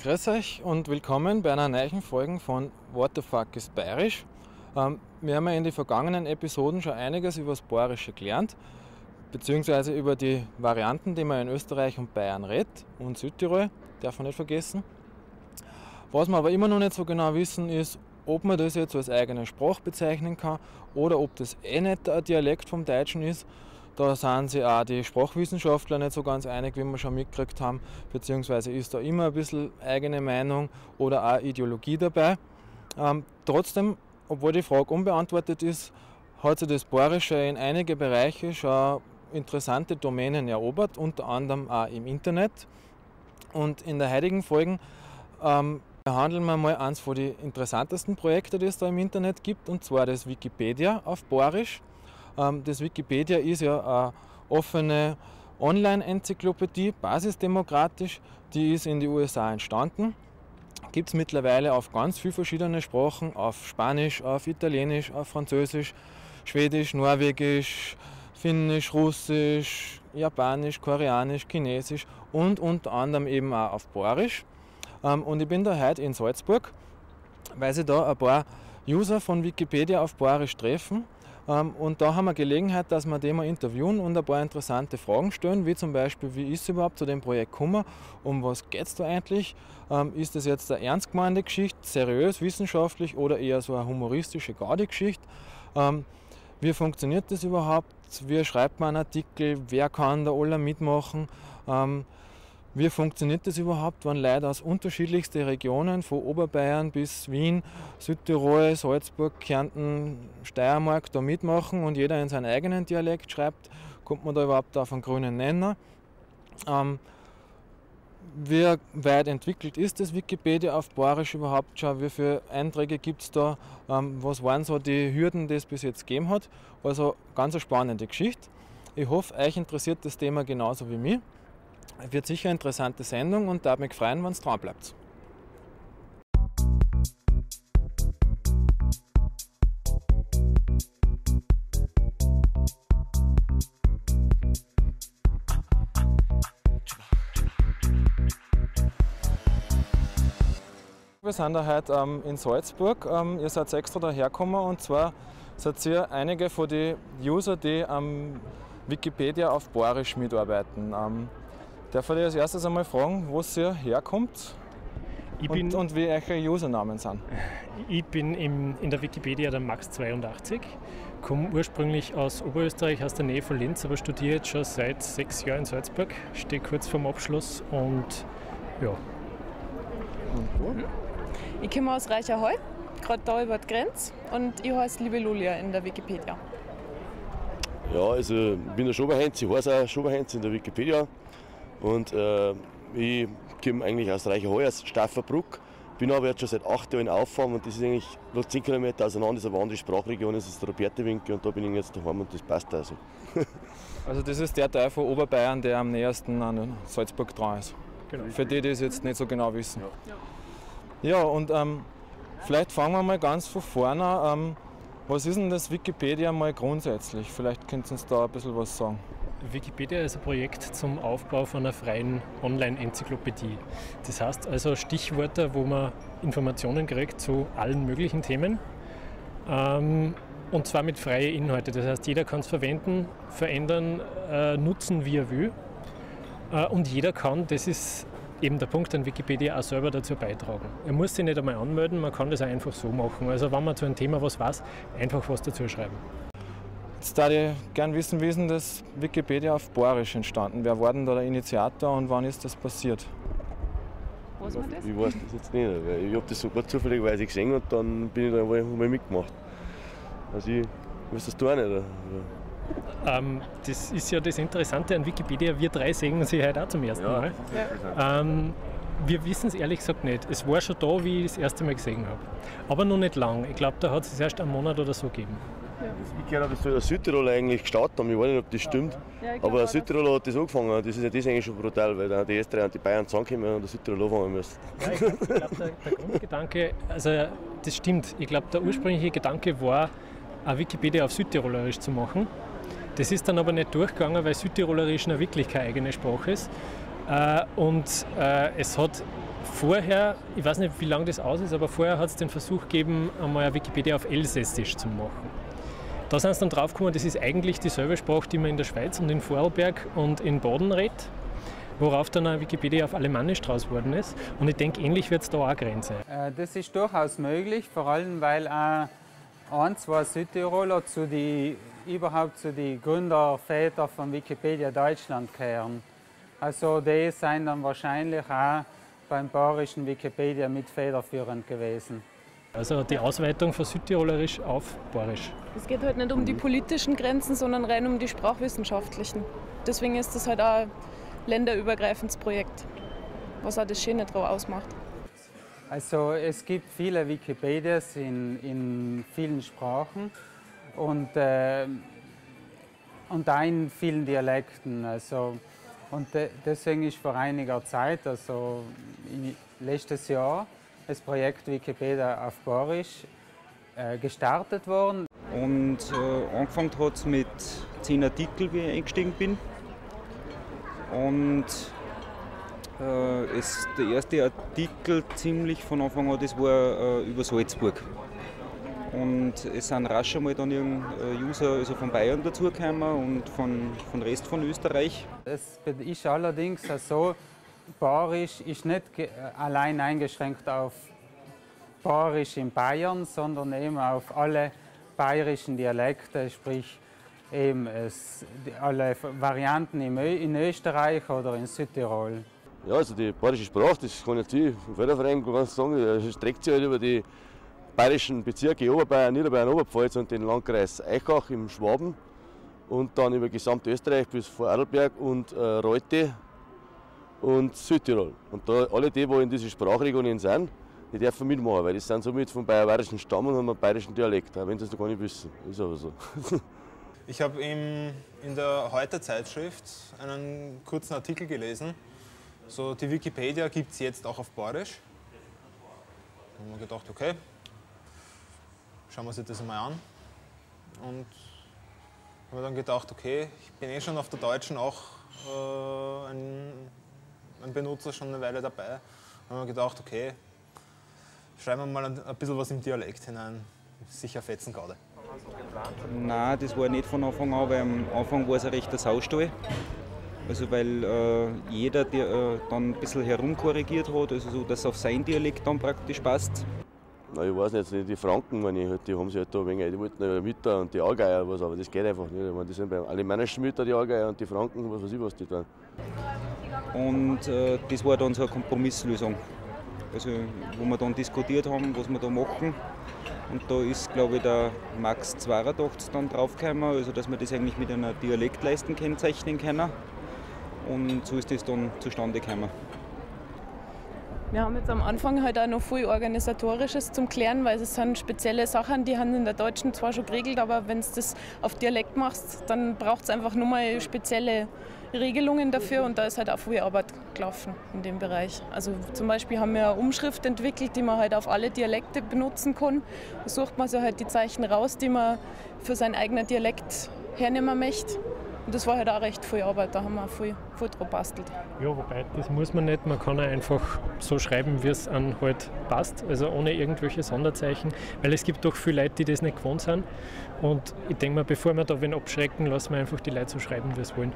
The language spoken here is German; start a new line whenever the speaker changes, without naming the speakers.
Grüß euch und willkommen bei einer neuen Folge von What the fuck ist Bayerisch. Wir haben ja in den vergangenen Episoden schon einiges über das Bayerische gelernt, beziehungsweise über die Varianten, die man in Österreich und Bayern redet und Südtirol, darf man nicht vergessen. Was wir aber immer noch nicht so genau wissen, ist, ob man das jetzt als eigene Sprache bezeichnen kann oder ob das nicht ein Dialekt vom Deutschen ist. Da sind sich auch die Sprachwissenschaftler nicht so ganz einig, wie wir schon mitgekriegt haben, beziehungsweise ist da immer ein bisschen eigene Meinung oder auch Ideologie dabei. Trotzdem, obwohl die Frage unbeantwortet ist, hat sich das Bayerische in einige Bereiche schon interessante Domänen erobert, unter anderem auch im Internet. Und in der heutigen Folge behandeln wir mal eines von den interessantesten Projekten, die es da im Internet gibt, und zwar das Wikipedia auf Bayerisch. Das Wikipedia ist ja eine offene Online-Enzyklopädie, basisdemokratisch, die ist in den USA entstanden. Gibt es mittlerweile auf ganz viele verschiedene Sprachen, auf Spanisch, auf Italienisch, auf Französisch, Schwedisch, Norwegisch, Finnisch, Russisch, Japanisch, Koreanisch, Chinesisch und unter anderem eben auch auf Bayerisch. Und ich bin da heute in Salzburg, weil sich da ein paar User von Wikipedia auf Bayerisch treffen. Und da haben wir Gelegenheit, dass wir die mal interviewen und ein paar interessante Fragen stellen, wie zum Beispiel, wie ist es überhaupt zu dem Projekt gekommen, um was geht es da eigentlich, ist das jetzt eine ernst gemeinte Geschichte, seriös, wissenschaftlich oder eher so eine humoristische Gaudi-Geschichte, wie funktioniert das überhaupt, wie schreibt man einen Artikel, wer kann da alle mitmachen, wie funktioniert das überhaupt, wenn Leute aus unterschiedlichsten Regionen, von Oberbayern bis Wien, Südtirol, Salzburg, Kärnten, Steiermark da mitmachen und jeder in seinen eigenen Dialekt schreibt, kommt man da überhaupt auf einen grünen Nenner? Wie weit entwickelt ist das Wikipedia auf Bayerisch überhaupt schon? Wie viele Einträge gibt es da? Was waren so die Hürden, die es bis jetzt gegeben hat? Also ganz eine spannende Geschichte. Ich hoffe, euch interessiert das Thema genauso wie mich. Es wird sicher eine interessante Sendung und darf mich freuen, wenn es dran bleibt. Wir sind da heute in Salzburg. Ihr seid extra dahergekommen und zwar seid ihr einige von den User, die am Wikipedia auf Bayerisch mitarbeiten. Darf ich dich als erstes einmal fragen, wo ihr herkommt und wie eure Usernamen sind?
Ich bin in der Wikipedia der Max82, komme ursprünglich aus Oberösterreich, aus der Nähe von Linz, aber studiere jetzt schon seit 6 Jahren in Salzburg, stehe kurz vorm Abschluss und ja.
Und du?
Ich komme aus Reicherhall, gerade da über die Grenze, und ich heiße Liebe Lulia in der Wikipedia.
Ja, also ich bin der Schoberheinz, ich heiße auch Schoberheinz in der Wikipedia. Und ich komme eigentlich aus Reicherhall, aus Staffelbruck, bin aber jetzt schon seit 8 Jahren in Auffahren und das ist eigentlich noch 10 Kilometer auseinander, das ist eine andere Sprachregion, das ist der Robertewinkel und da bin ich jetzt daheim und das passt also.
Also das ist der Teil von Oberbayern, der am nähersten an Salzburg dran ist.
Genau.
Für die es jetzt nicht so genau wissen. Ja, und vielleicht fangen wir mal ganz von vorne an. Was ist denn das Wikipedia mal grundsätzlich? Vielleicht könnt ihr uns da ein bisschen was sagen.
Wikipedia ist ein Projekt zum Aufbau von einer freien Online-Enzyklopädie. Das heißt also Stichwörter, wo man Informationen kriegt zu allen möglichen Themen und zwar mit freien Inhalten. Das heißt, jeder kann es verwenden, verändern, nutzen, wie er will und jeder kann, das ist eben der Punkt, an Wikipedia auch selber dazu beitragen. Er muss sich nicht einmal anmelden, man kann das auch einfach so machen. Also wenn man zu einem Thema was weiß, einfach was dazu schreiben.
Jetzt würde ich gerne wissen, wie ist denn das Wikipedia auf Bayerisch entstanden? Wer war denn da der Initiator und wann ist das passiert?
Was war das?
Ich weiß das jetzt nicht, weil ich habe das sogar zufälligerweise gesehen und dann bin ich da mal mitgemacht. Also ich weiß das da nicht. Oder?
Das ist ja das Interessante an Wikipedia, wir drei sehen uns heute auch zum ersten Mal. Wir wissen es ehrlich gesagt nicht. Es war schon da, wie ich das erste Mal gesehen habe. Aber noch nicht lang. Ich glaube, da hat es erst einen Monat oder so gegeben.
Ich gehört, dass der Südtirol eigentlich gestartet haben. Ich weiß nicht, ob das stimmt.
Ja,
aber Südtirol hat das angefangen. Das ist ja das eigentlich schon brutal, weil dann die Österreicher und die Bayern zusammenkommen und der Südtirol anfangen müssen.
Ja, ich glaube, der Grundgedanke, also das stimmt. Ich glaube, der ursprüngliche Gedanke war, eine Wikipedia auf Südtirolerisch zu machen. Das ist dann aber nicht durchgegangen, weil Südtirolerisch wirklich keine eigene Sprache ist. Und es hat vorher, ich weiß nicht, wie lange das aus ist, aber vorher hat es den Versuch gegeben, einmal eine Wikipedia auf Elsässisch zu machen. Da sind sie dann draufgekommen, das ist eigentlich dieselbe Sprache, die man in der Schweiz und in Vorarlberg und in Baden redet, worauf dann eine Wikipedia auf Alemannisch draus geworden ist. Und ich denke, ähnlich wird es da auch eine Grenze.
Das ist durchaus möglich, vor allem weil auch zwei Südtiroler überhaupt zu den Gründervätern von Wikipedia Deutschland gehören. Also die sind dann wahrscheinlich auch beim bayerischen Wikipedia mit federführend gewesen.
Also die Ausweitung von Südtirolerisch auf Bayerisch.
Es geht halt nicht um die politischen Grenzen, sondern rein um die sprachwissenschaftlichen. Deswegen ist das halt auch ein länderübergreifendes Projekt, was auch das Schöne daran ausmacht.
Also es gibt viele Wikipedias in vielen Sprachen und auch in vielen Dialekten. Deswegen ist vor einiger Zeit, also letztes Jahr, das Projekt Wikipedia auf Bayerisch gestartet worden.
Und angefangen hat es mit 10 Artikeln, wie ich eingestiegen bin. Und der erste Artikel ziemlich von Anfang an, das war über Salzburg. Und es sind rasch einmal dann User also von Bayern dazugekommen und von Rest von Österreich.
Es ist allerdings so, Bayerisch ist nicht allein eingeschränkt auf Bayerisch in Bayern, sondern eben auf alle bayerischen Dialekte, sprich eben alle Varianten in Österreich oder in Südtirol.
Ja, also die bayerische Sprache, das kann jetzt ich im Förderverein ganz sagen, das streckt sich halt über die bayerischen Bezirke Oberbayern, Niederbayern, Oberpfalz und den Landkreis Aichach im Schwaben und dann über Gesamtösterreich bis Vorarlberg und Reutte und Südtirol. Und da alle die in diesen Sprachregionen sind, die dürfen mitmachen, weil die sind somit vom bayerischen Stamm und haben einen bayerischen Dialekt, auch wenn sie das noch gar nicht wissen. Ist aber so.
Ich habe in der Heute-Zeitschrift einen kurzen Artikel gelesen. So, die Wikipedia gibt es jetzt auch auf Bayerisch. Da haben wir gedacht, okay, schauen wir uns das einmal an. Und haben dann gedacht, okay, ich bin eh schon auf der Deutschen auch ein Benutzer, schon eine Weile dabei. Dann haben wir gedacht, okay, schreiben wir mal ein bisschen was im Dialekt hinein. Sicher fetzen gerade.
Nein, das war nicht von Anfang an, weil am Anfang war es ein rechter Saustall. Also weil jeder der, dann ein bisschen herumkorrigiert hat, also so, dass es auf sein Dialekt dann praktisch passt.
Na, ich weiß nicht, die Franken, die haben sich halt da ein wenig, die wollten ja Mütter und die Allgäuer was, aber das geht einfach nicht. Ich meine, die sind beim alemannischen Mütter, die Allgäuer und die Franken, was weiß ich, was die tun.
Und das war dann so eine Kompromisslösung. Also, wo wir dann diskutiert haben, was wir da machen. Und da ist, glaube ich, der Max 82 dann draufgekommen, also dass wir das eigentlich mit einer Dialektleiste kennzeichnen können. Und so ist das dann zustande gekommen.
Wir haben jetzt am Anfang halt auch noch viel Organisatorisches zum Klären, weil es sind spezielle Sachen, die haben in der Deutschen zwar schon geregelt, aber wenn du das auf Dialekt machst, dann braucht es einfach nur mal spezielle Regelungen dafür und da ist halt auch viel Arbeit gelaufen in dem Bereich. Also zum Beispiel haben wir eine Umschrift entwickelt, die man halt auf alle Dialekte benutzen kann. Da sucht man sich halt die Zeichen raus, die man für seinen eigenen Dialekt hernehmen möchte. Und das war halt auch recht viel Arbeit, da haben wir viel dran gebastelt.
Ja, wobei, das muss man nicht, man kann auch einfach so schreiben, wie es einem halt passt, also ohne irgendwelche Sonderzeichen, weil es gibt doch viele Leute, die das nicht gewohnt sind. Und ich denke mal, bevor wir da wen abschrecken, lassen wir einfach die Leute so schreiben, wie sie wollen.